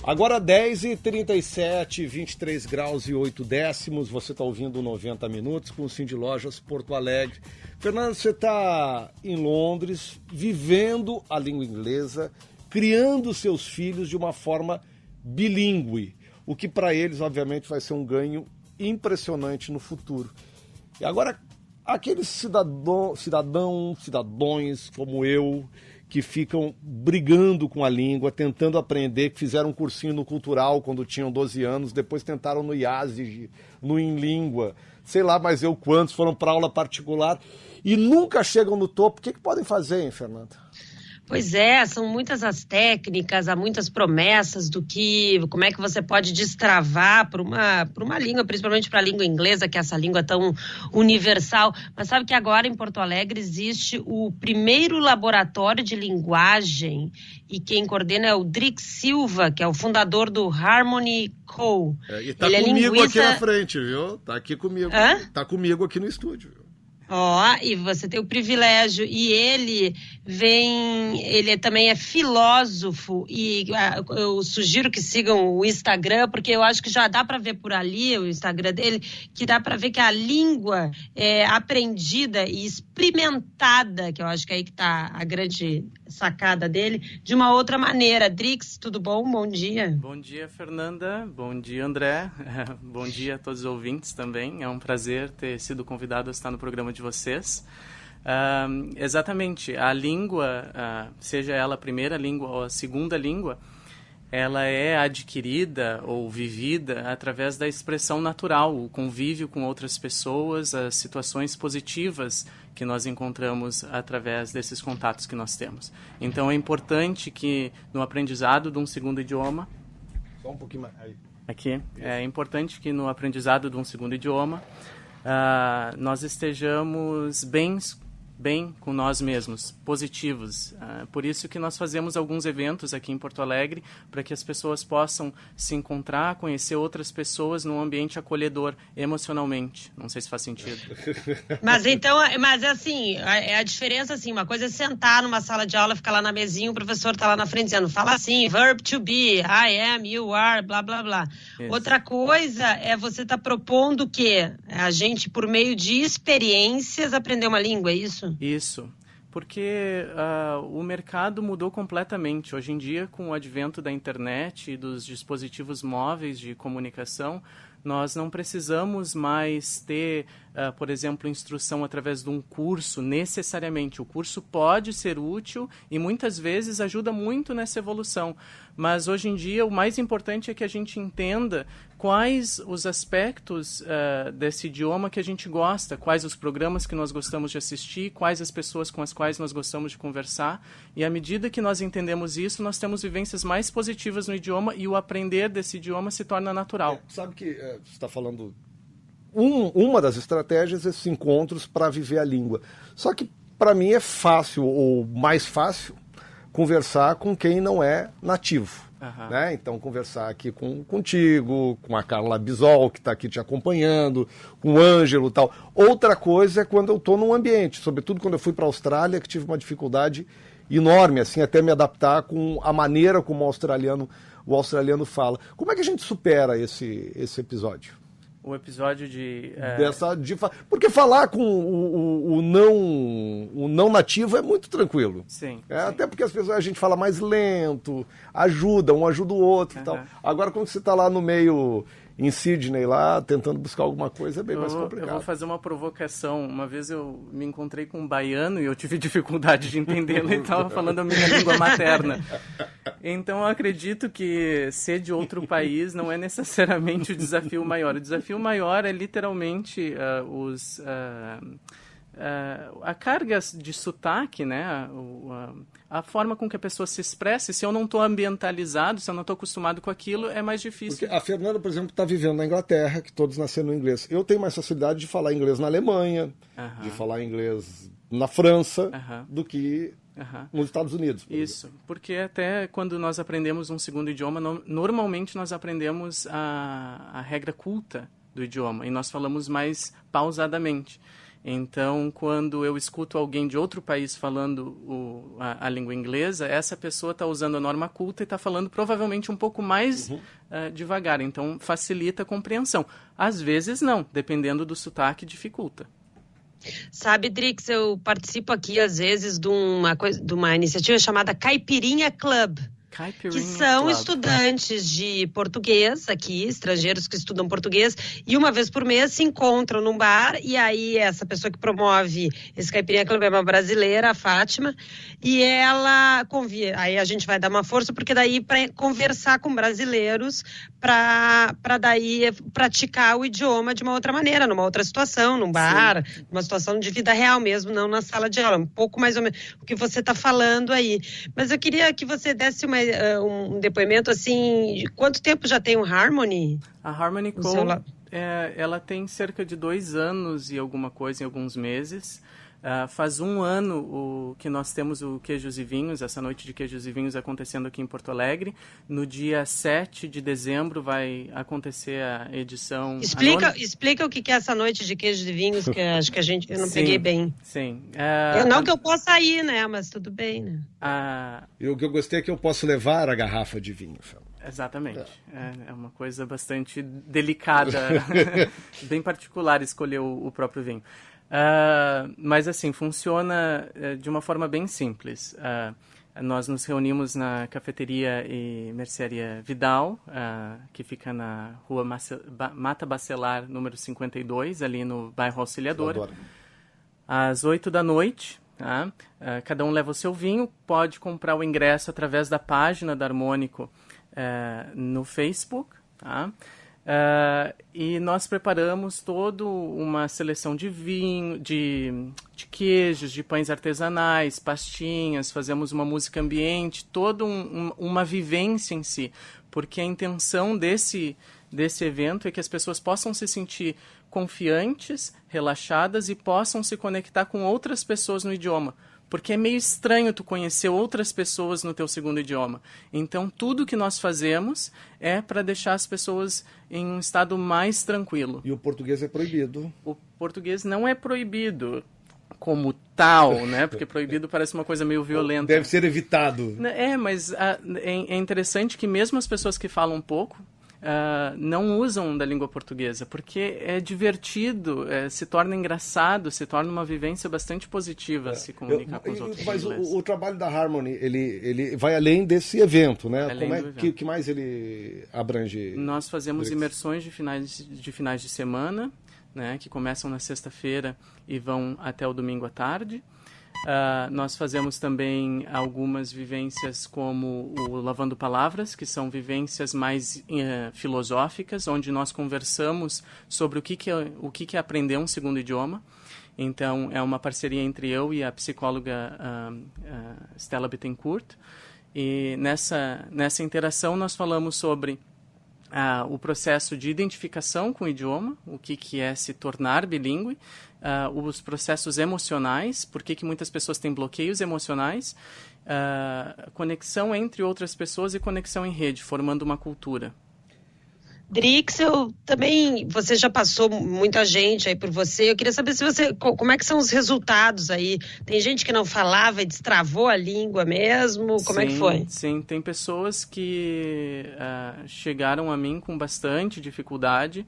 Agora 10h37, 23 graus e 8 décimos, você está ouvindo 90 Minutos com o Cindy Lojas Porto Alegre. Fernando, você está em Londres, vivendo a língua inglesa, criando seus filhos de uma forma bilíngue, o que para eles, obviamente, vai ser um ganho impressionante no futuro. E agora, aqueles cidadãos como eu, que ficam brigando com a língua, tentando aprender, que fizeram um cursinho no Cultural quando tinham 12 anos, depois tentaram no IASIG, no InLíngua, sei lá mais eu quantos, foram para aula particular e nunca chegam no topo. O que podem fazer, hein, Fernanda? Pois é, são muitas as técnicas, há muitas promessas como é que você pode destravar para uma língua, principalmente para a língua inglesa, que é essa língua tão universal. Mas sabe que agora em Porto Alegre existe o primeiro laboratório de linguagem e quem coordena é o Drix Silva, que é o fundador do Harmony Co. E tá comigo aqui na frente, viu? Tá aqui comigo. Hã? Tá comigo aqui no estúdio, viu? E você tem o privilégio, e ele também é filósofo, e eu sugiro que sigam o Instagram, porque eu acho que já dá para ver por ali, o Instagram dele, que dá para ver que a língua é aprendida e experimentada, que eu acho que é aí que está a grande sacada dele, de uma outra maneira. Drix, tudo bom? Bom dia. Bom dia, Fernanda. Bom dia, André. Bom dia a todos os ouvintes também. É um prazer ter sido convidado a estar no programa de vocês. Exatamente, a língua, seja ela a primeira língua ou a segunda língua, ela é adquirida ou vivida através da expressão natural, o convívio com outras pessoas, as situações positivas que nós encontramos através desses contatos que nós temos. Então é importante que no aprendizado de um segundo idioma... Só um pouquinho mais aí. Aqui. É importante que no aprendizado de um segundo idioma nós estejamos bem com nós mesmos, positivos. Por isso que nós fazemos alguns eventos aqui em Porto Alegre, para que as pessoas possam se encontrar, conhecer outras pessoas num ambiente acolhedor emocionalmente. Não sei se faz sentido. Mas assim, a diferença, assim, uma coisa é sentar numa sala de aula, ficar lá na mesinha, o professor tá lá na frente dizendo, fala assim, verb to be, I am, you are, blá, blá, blá. Isso. Outra coisa é você tá propondo o quê? A gente, por meio de experiências, aprender uma língua, é isso? Isso, porque o mercado mudou completamente. Hoje em dia, com o advento da internet e dos dispositivos móveis de comunicação, nós não precisamos mais ter, por exemplo, instrução através de um curso, necessariamente. O curso pode ser útil e muitas vezes ajuda muito nessa evolução. Mas hoje em dia o mais importante é que a gente entenda quais os aspectos desse idioma que a gente gosta, quais os programas que nós gostamos de assistir, quais as pessoas com as quais nós gostamos de conversar. E à medida que nós entendemos isso, nós temos vivências mais positivas no idioma e o aprender desse idioma se torna natural. Sabe que você está falando... Uma das estratégias é esses encontros para viver a língua. Só que para mim é fácil, ou mais fácil, conversar com quem não é nativo. Uhum. Né? Então, conversar aqui contigo, com a Carla Bisol, que está aqui te acompanhando, com o Ângelo e tal. Outra coisa é quando eu estou num ambiente, sobretudo quando eu fui para a Austrália, que tive uma dificuldade enorme, assim, até me adaptar com a maneira como o australiano fala. Como é que a gente supera esse episódio? O episódio de... Porque falar com o não nativo é muito tranquilo. Sim, sim. Até porque a gente fala mais lento, um ajuda o outro e tal. Agora, quando você está lá no meio, em Sydney, lá, tentando buscar alguma coisa, é bem mais complicado. Eu vou fazer uma provocação. Uma vez eu me encontrei com um baiano e eu tive dificuldade de entendê-lo e estava falando a minha língua materna. Então, eu acredito que ser de outro país não é necessariamente o desafio maior. O desafio maior é literalmente a carga de sotaque, né? A forma com que a pessoa se expressa. Se eu não estou ambientalizado, se eu não estou acostumado com aquilo, é mais difícil. Porque a Fernanda, por exemplo, está vivendo na Inglaterra, que todos nasceram no inglês. Eu tenho mais facilidade de falar inglês na Alemanha, de falar inglês na França, do que nos Estados Unidos. Isso, porque até quando nós aprendemos um segundo idioma, normalmente nós aprendemos a regra culta do idioma e nós falamos mais pausadamente. Então, quando eu escuto alguém de outro país falando a língua inglesa, essa pessoa está usando a norma culta e está falando provavelmente um pouco mais devagar. Então, facilita a compreensão. Às vezes não, dependendo do sotaque, dificulta. Sabe, Drix, eu participo aqui às vezes de uma iniciativa chamada Caipirinha Club. Que são estudantes de português aqui, estrangeiros que estudam português, e uma vez por mês se encontram num bar, e aí essa pessoa que promove esse Caipirinha Club é uma brasileira, a Fátima, e ela convida, aí a gente vai dar uma força, porque daí para conversar com brasileiros, para daí praticar o idioma de uma outra maneira, numa outra situação, num bar, uma situação de vida real mesmo, não na sala de aula, um pouco mais ou menos o que você está falando aí. Mas eu queria que você desse um depoimento assim, de quanto tempo já tem o Harmony? A Harmony Co, ela tem cerca de 2 anos e alguma coisa, em alguns meses. Faz 1 ano que nós temos o Queijos e Vinhos, essa noite de Queijos e Vinhos acontecendo aqui em Porto Alegre. No dia 7 de dezembro vai acontecer a edição... Explica o que é essa noite de Queijos e Vinhos, que acho que eu não peguei bem. Sim. Não que eu possa ir, né? Mas tudo bem, né? E o que eu gostei é que eu posso levar a garrafa de vinho. Exatamente. É uma coisa bastante delicada, bem particular escolher o próprio vinho. Mas assim, funciona de uma forma bem simples. Nós nos reunimos na cafeteria e mercearia Vidal, que fica na rua Mata Bacelar, número 52, ali no bairro Auxiliadora, às 8 da noite. Tá? Cada um leva o seu vinho, pode comprar o ingresso através da página da Harmônico no Facebook, tá? E nós preparamos toda uma seleção de vinho, de queijos, de pães artesanais, pastinhas, fazemos uma música ambiente, toda uma vivência em si, porque a intenção desse evento é que as pessoas possam se sentir confiantes, relaxadas e possam se conectar com outras pessoas no idioma. Porque é meio estranho tu conhecer outras pessoas no teu segundo idioma. Então, tudo que nós fazemos é para deixar as pessoas em um estado mais tranquilo. E o português é proibido? O português não é proibido como tal, né? Porque proibido parece uma coisa meio violenta. Deve ser evitado. Mas é interessante que mesmo as pessoas que falam pouco, não usam da língua portuguesa, porque é divertido, se torna engraçado, se torna uma vivência bastante positiva se comunicar com os outros. Mas o trabalho da Harmony, ele vai além desse evento, né? Que mais ele abrange? Nós fazemos imersões de finais de semana, né, que começam na sexta-feira e vão até o domingo à tarde. Nós fazemos também algumas vivências como o Lavando Palavras, que são vivências mais filosóficas, onde nós conversamos sobre o que é aprender um segundo idioma. Então, é uma parceria entre eu e a psicóloga Stella Bittencourt. E nessa interação nós falamos sobre o processo de identificação com o idioma, o que é se tornar bilíngue, os processos emocionais, por que muitas pessoas têm bloqueios emocionais, conexão entre outras pessoas e conexão em rede, formando uma cultura. Drix, você já passou muita gente aí por você, eu queria saber como é que são os resultados aí, tem gente que não falava e destravou a língua mesmo, como é que foi? Sim, tem pessoas que chegaram a mim com bastante dificuldade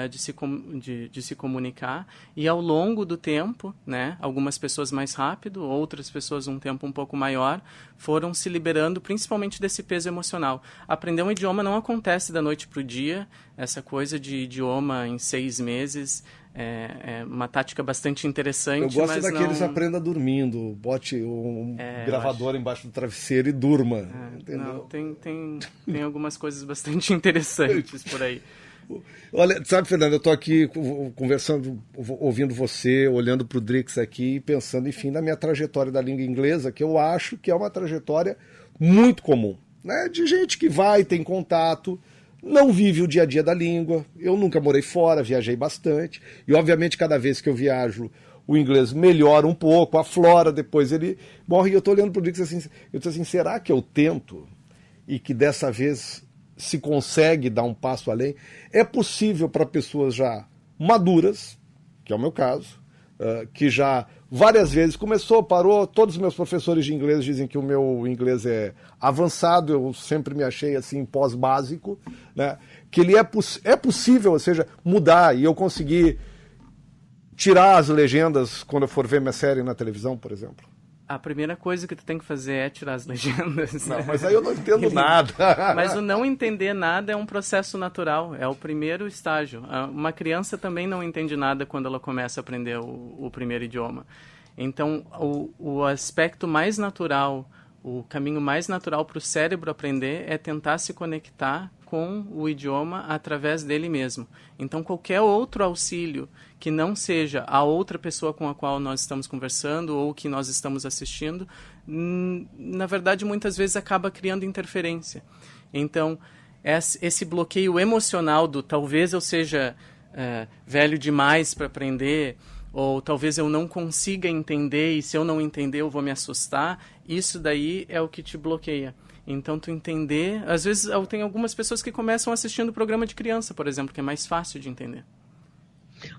de se comunicar, e ao longo do tempo, né, algumas pessoas mais rápido, outras pessoas um tempo um pouco maior, foram se liberando principalmente desse peso emocional. Aprender um idioma não acontece da noite para o dia, essa coisa de idioma em 6 meses é uma tática bastante interessante. Eu gosto daqueles aprenda dormindo, bote um gravador embaixo do travesseiro e durma. Não, tem algumas coisas bastante interessantes por aí. Olha, sabe, Fernando, eu estou aqui conversando, ouvindo você, olhando para o Drix aqui e pensando, enfim, na minha trajetória da língua inglesa, que eu acho que é uma trajetória muito comum, né? De gente que vai, tem contato, não vive o dia a dia da língua. Eu nunca morei fora, viajei bastante, e obviamente cada vez que eu viajo o inglês melhora um pouco, aflora, depois ele morre, e eu estou olhando para o Drix assim, eu estou assim, será que eu tento e que dessa vez se consegue dar um passo além? É possível para pessoas já maduras, que é o meu caso, que já várias vezes começou, parou. Todos os meus professores de inglês dizem que o meu inglês é avançado, eu sempre me achei assim pós-básico, né? Que ele é possível, ou seja, mudar, e eu consegui tirar as legendas quando eu for ver minha série na televisão, por exemplo. A primeira coisa que tu tem que fazer é tirar as legendas. Não, mas aí eu não entendo nada. Mas o não entender nada é um processo natural, é o primeiro estágio. Uma criança também não entende nada quando ela começa a aprender o primeiro idioma. Então, o aspecto mais natural, o caminho mais natural para o cérebro aprender é tentar se conectar com o idioma através dele mesmo. Então, qualquer outro auxílio que não seja a outra pessoa com a qual nós estamos conversando ou que nós estamos assistindo, na verdade, muitas vezes acaba criando interferência. Então, esse bloqueio emocional do talvez eu seja velho demais para aprender, ou talvez eu não consiga entender e se eu não entender eu vou me assustar, isso daí é o que te bloqueia. Então, tu entender... Às vezes, tem algumas pessoas que começam assistindo o programa de criança, por exemplo, que é mais fácil de entender.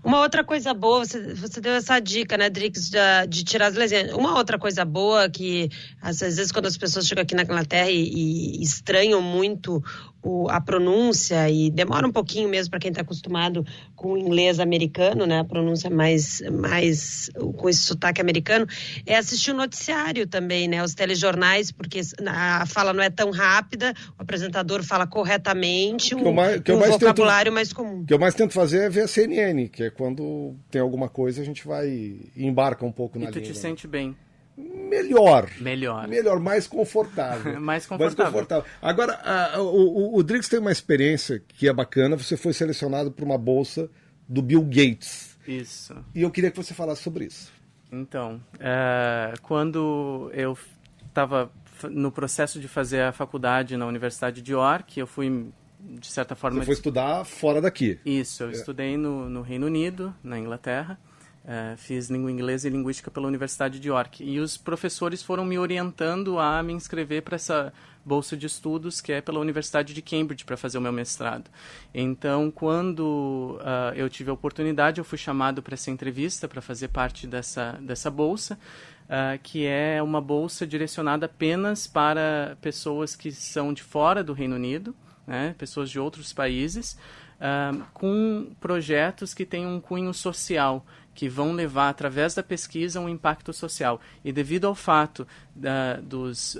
Uma outra coisa boa, você deu essa dica, né, Drix, de tirar as legendas. Uma outra coisa boa que, às vezes, quando as pessoas chegam aqui na Inglaterra e estranham muito a pronúncia e demora um pouquinho mesmo para quem está acostumado com o inglês americano, né, a pronúncia mais com esse sotaque americano, é assistir o noticiário também, né, os telejornais, porque a fala não é tão rápida, o apresentador fala corretamente, um vocabulário mais comum. O que eu mais tento fazer é ver a CNN, que é quando tem alguma coisa a gente vai e embarca um pouco na língua. E tu te sente bem? Melhor, mais confortável. mais confortável. Agora, o Drix tem uma experiência que é bacana. Você foi selecionado para uma bolsa do Bill Gates. Isso. E eu queria que você falasse sobre isso. Então, quando eu estava no processo de fazer a faculdade na Universidade de York, eu fui, de certa forma... Você foi estudar fora daqui. Isso, eu estudei no Reino Unido, na Inglaterra. Fiz língua inglesa e linguística pela Universidade de York. E os professores foram me orientando a me inscrever para essa bolsa de estudos, que é pela Universidade de Cambridge, para fazer o meu mestrado. Então, quando eu tive a oportunidade, eu fui chamado para essa entrevista, para fazer parte dessa bolsa, que é uma bolsa direcionada apenas para pessoas que são de fora do Reino Unido, né, pessoas de outros países, com projetos que têm um cunho social, que vão levar, através da pesquisa, um impacto social. E devido ao fato dos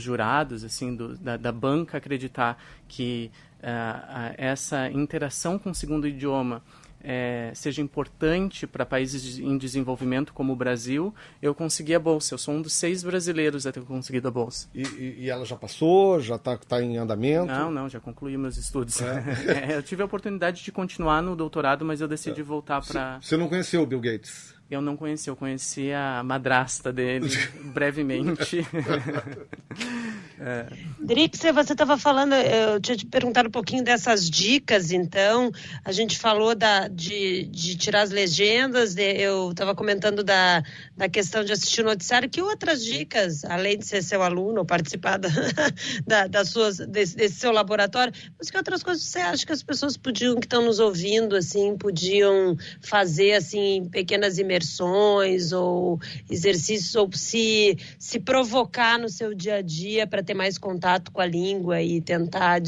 jurados, assim, da banca acreditar que essa interação com o segundo idioma seja importante para países em desenvolvimento como o Brasil, eu consegui a bolsa. Eu sou um dos 6 brasileiros a ter conseguido a bolsa. E ela já passou? Já está em andamento? Não, já concluí meus estudos. Eu tive a oportunidade de continuar no doutorado, mas eu decidi voltar para... Você não conheceu o Bill Gates? Eu não conheci, eu conheci a madrasta dele brevemente. Drix, você estava falando, eu tinha te perguntado um pouquinho dessas dicas, então, a gente falou de tirar as legendas, eu estava comentando da questão de assistir o noticiário, que outras dicas, além de ser seu aluno, ou participar desse seu laboratório, mas que outras coisas você acha que as pessoas que estão nos ouvindo, assim, podiam fazer, assim, pequenas imersões ou exercícios, ou se provocar no seu dia a dia para ter mais contato com a língua e tentar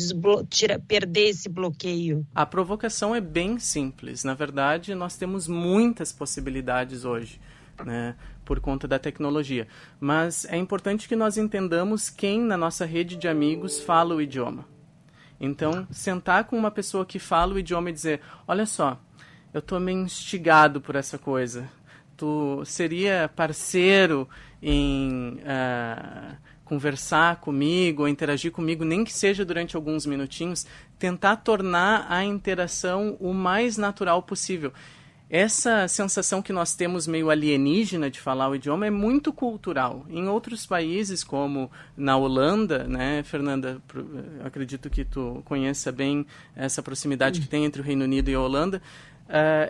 perder esse bloqueio? A provocação é bem simples. Na verdade, nós temos muitas possibilidades hoje, né, por conta da tecnologia. Mas é importante que nós entendamos quem na nossa rede de amigos fala o idioma. Então, sentar com uma pessoa que fala o idioma e dizer, olha só, eu estou meio instigado por essa coisa. Tu seria parceiro em conversar comigo, ou interagir comigo, nem que seja durante alguns minutinhos, tentar tornar a interação o mais natural possível. Essa sensação que nós temos meio alienígena de falar o idioma é muito cultural. Em outros países, como na Holanda, né, Fernanda, acredito que tu conheça bem essa proximidade que tem entre o Reino Unido e a Holanda,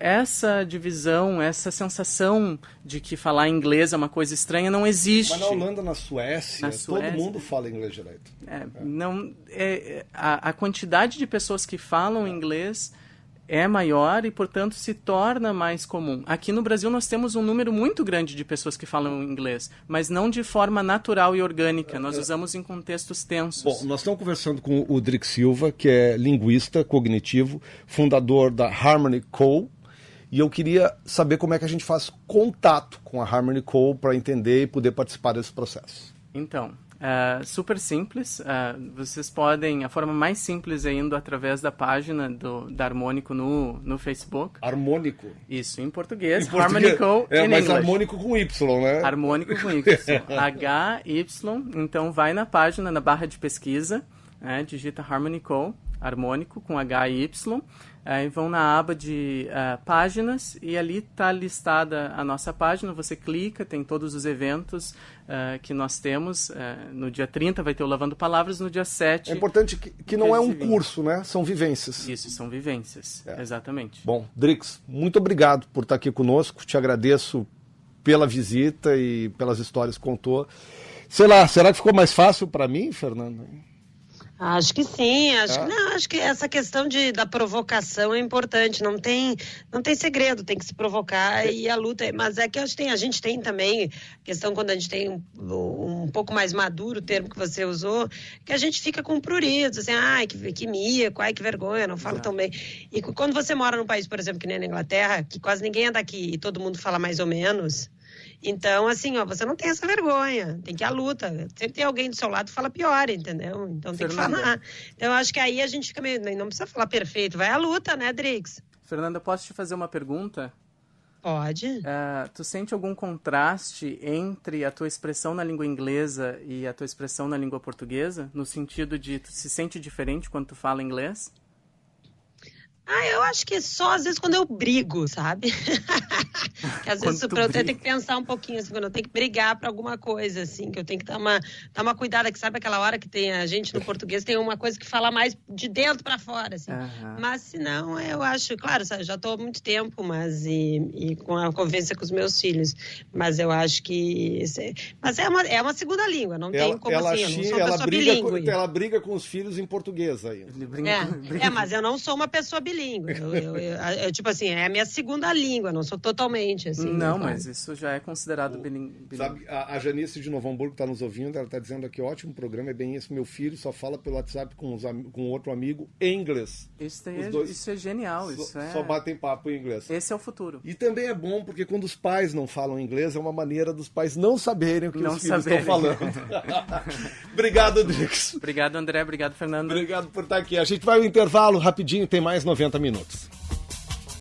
essa divisão, essa sensação de que falar inglês é uma coisa estranha não existe. Mas na Holanda, na Suécia, todo mundo fala inglês direito. A quantidade de pessoas que falam inglês é maior e, portanto, se torna mais comum. Aqui no Brasil nós temos um número muito grande de pessoas que falam inglês, mas não de forma natural e orgânica. Nós usamos em contextos tensos. Bom, nós estamos conversando com o Drix Silva, que é linguista cognitivo, fundador da Harmony Co. E eu queria saber como é que a gente faz contato com a Harmony Co. para entender e poder participar desse processo. Então, super simples. Vocês podem, a forma mais simples é indo através da página da Harmônico no Facebook. Harmônico? Isso, em português. Harmonico in mas English. harmônico com Y, né? Harmônico com Y. H-Y. Então vai na página, na barra de pesquisa, digita Harmonico, harmônico com H-Y. Aí vão na aba de páginas e ali está listada a nossa página. Você clica, tem todos os eventos que nós temos. No dia 30 vai ter o Lavando Palavras, no dia 7... É importante que não é um curso, né? São vivências. Isso, são vivências, exatamente. Bom, Drix, muito obrigado por estar aqui conosco. Te agradeço pela visita e pelas histórias que contou. Sei lá, será que ficou mais fácil para mim, Fernanda? Acho que sim, acho que essa questão da provocação é importante, não tem segredo, tem que se provocar e a luta, mas é que a gente tem também, questão quando a gente tem um pouco mais maduro, o termo que você usou, que a gente fica com pruridos, assim, ai, que mico, ai, que vergonha, não falo tão bem. E quando você mora num país, por exemplo, que nem na Inglaterra, que quase ninguém é daqui e todo mundo fala mais ou menos... Então, assim, você não tem essa vergonha, tem que ir à luta. Sempre tem alguém do seu lado que fala pior, entendeu? Então tem Fernanda. que falar. Então, eu acho que aí a gente fica meio... Não precisa falar perfeito, vai à luta, né, Drix? Fernanda, posso te fazer uma pergunta? Pode. Tu sente algum contraste entre a tua expressão na língua inglesa e a tua expressão na língua portuguesa? No sentido de, tu se sente diferente quando tu fala inglês? Eu acho que só às vezes quando eu brigo, sabe? Que às vezes eu tenho que pensar um pouquinho, assim, quando eu tenho que brigar pra alguma coisa, assim, que eu tenho que dar uma cuidada, que sabe aquela hora que tem a gente no português, tem uma coisa que fala mais de dentro pra fora, assim. Mas se não, eu acho, claro, sabe, já tô há muito tempo, mas e com a convivência com os meus filhos, mas eu acho que... Mas é uma segunda língua, não tem como assim, eu não sou uma pessoa bilíngue. Ela briga com os filhos em português aí. Mas eu não sou uma pessoa bilíngue. Eu, tipo assim, é a minha segunda língua, não sou totalmente assim. Não, mas isso já é considerado bilíngue. Sabe, a Janice de Novo Hamburgo está nos ouvindo, ela está dizendo aqui, ótimo programa, é bem isso, meu filho só fala pelo WhatsApp com outro amigo em inglês. Isso é genial. Só batem papo em inglês. Esse é o futuro. E também é bom, porque quando os pais não falam inglês, é uma maneira dos pais não saberem o que os filhos estão falando. Obrigado, Drix. Obrigado, André. Obrigado, Fernando. Obrigado por estar aqui. A gente vai ao intervalo rapidinho, tem mais 90 minutos.